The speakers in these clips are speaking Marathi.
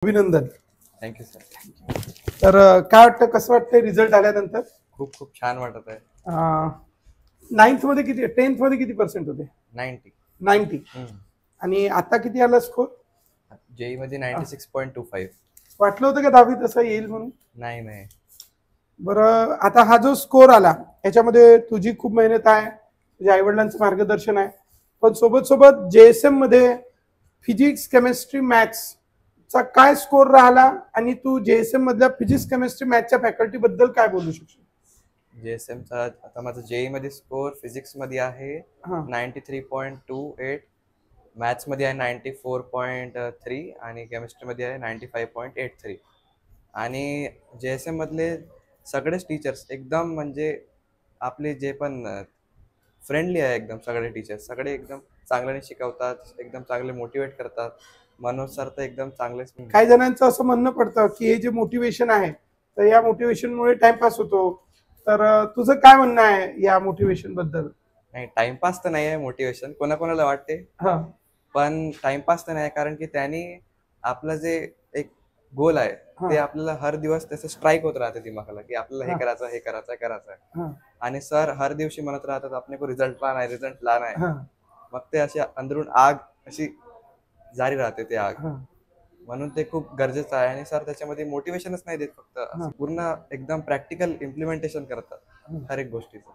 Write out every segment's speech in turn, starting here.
अभिनंदन. Thank you sir. तर काय वाटतं, कसं वाटतंय रिझल्ट आल्यानंतर? खूप खूप छान वाटत आहे. 9th मध्ये किती, 10th मध्ये किती पर्सेंट होते? 90. 90. आणि आता किती आला स्कोर? जेई मध्ये 96.25. वाटलं होतं का 10वी तसं येईल म्हणून? नाही नाही. बरं, आता हा जो स्कोर आला याच्यामध्ये तुझी खूप मेहनत आहे, तुझ्या आईवडिलांचं मार्गदर्शन आहे, पण सोबत सोबत JSM मध्ये फिजिक्स, केमिस्ट्री, मॅथ्स चा काय स्कोर राहिला आणि तू JSM मधल्या फिजिक्स, केमिस्ट्री, मॅथ्सच्या फॅकल्टी बद्दल काय बोलू शकशील? JSM चा आता माझा जेई मध्ये स्कोर फिजिक्स मध्ये आहे 93.28, मॅथ्स मध्ये आहे 94.3 आणि केमिस्ट्री मध्ये आहे 95.83. आणि JSM मधले सगळेच टीचर्स एकदम म्हणजे आपले जे पण फ्रेंडली आहे, एकदम सगळे टीचर्स सगळे एकदम चांगल्याने शिकवतात, एकदम चांगले मोटिवेट करतात. मनोज सर तर एकदम चांगलेच. काही जणांचं असं म्हणणं पडतं की हे जे मोटिवेशन आहे तर या मोटिवेशनमुळे टाइमपास होतो, तर तुझं काय म्हणणं आहे या मोटिवेशन बद्दल? नाही, टाइमपास तर नाही आहे मोटिवेशन, कोणाकोणाला वाटते. हा, पण टाइमपास तर नाही, कारण की त्यांनी आपलं जे एक गोल आहे ते आपल्याला हर दिवस त्याचं स्ट्राईक होत राहते दिमागाला, की आपल्याला हे करायचं हे करायचं करायचं आहे. आणि सर हर दिवशी म्हणत राहतात आपने को रिझल्ट लाना है, रिझल्ट लाना है. मग ते अशी अंदरून आग अशी जारी राहते ते आग. म्हणून ते खूप गरजेचं आहे. आणि सर त्याच्यामध्ये मोटिवेशनच नाही देत, फक्त पूर्ण एकदम प्रॅक्टिकल इम्प्लिमेंटेशन करतात हर एक गोष्टीचं.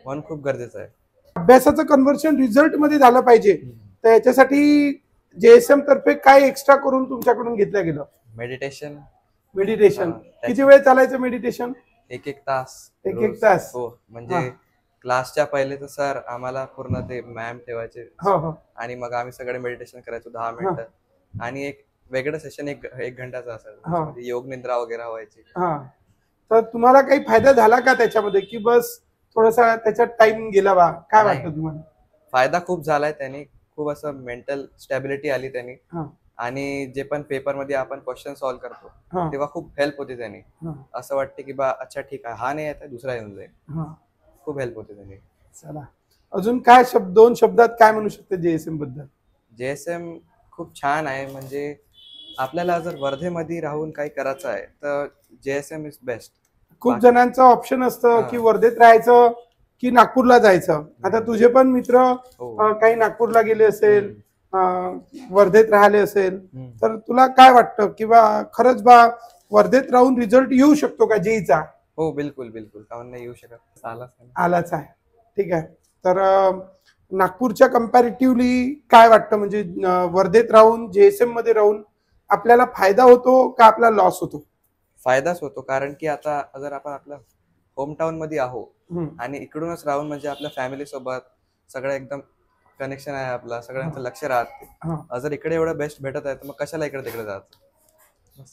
म्हणून खूप गरजेचं आहे. अभ्यासाचं कन्व्हर्शन रिझल्ट मध्ये झालं पाहिजे, तर याच्यासाठी JSM तर्फे काय एक्स्ट्रा करून तुमच्याकडून घेतलं गेलं? मेडिटेशन. मेडिटेशन किती वेळ चालायचं मेडिटेशन? एक तास. एक तास? हो, म्हणजे क्लासच्या पहिले तर सर आम्हाला पूर्ण ते मॅम ठेवायचे आणि मग आम्ही सगळे मेडिटेशन करायचो 10 मिनिटं. आणि एक वेगळं सेशन एक घंटाचं असायचं, योग निद्रा वगैरे व्हायची. तर तुम्हाला काही फायदा झाला का त्याच्यामध्ये, की बस थोडासा त्याच्यात टाइम गेला बा? काय वाटतं तुम्हाला? फायदा खूप झालाय त्यांनी, खूप असं मेंटल स्टॅबिलिटी आली त्यांनी. आणि जे पण पेपर मध्ये आपण क्वेश्चन सॉल्व्ह करतो तेव्हा खूप हेल्प होते त्यांनी. असं वाटते की बा अच्छा ठीक आहे, हा नाही येत दुसरा येऊन जाईल. खूप हेल्प होते त्यांनी. चला, अजून काय दोन शब्दात काय म्हणू शकते JSM बद्दल? JSM खूप छान आहे. म्हणजे आपल्याला जर वर्धेमध्ये राहून काही करायचं आहे तर JSM इज बेस्ट. खूप जणांचं ऑप्शन असतं की वर्धेत राहायचं की नागपूरला जायचं. आता तुझे पण मित्र काही नागपूरला गेले असेल, वर्धेत राहिले असेल, तर तुला काय वाटतं किंवा खरंच बा वर्धेत राहून रिझल्ट येऊ शकतो का जेईचा? हो, बिलकुल बिलकुल, काहून नाही येऊ शकत, आलाच आहे. ठीक आहे. तर नागपूरच्या कंपॅरेटिव्हली काय वाटतं, म्हणजे वर्धेत राहून JSM मध्ये राहून आपल्याला फायदा होतो का आपला लॉस होतो? फायदाच होतो, कारण की आता जर आपण आपल्या होमटाऊन मध्ये आहो आणि इकडूनच राहून म्हणजे आपल्या फॅमिली सोबत सगळं एकदम कनेक्शन आहे, आपला सगळ्यांचं लक्ष राहते. जर इकडे एवढं बेस्ट भेटत आहे तर मग कशाला इकडे तिकडे जायचं.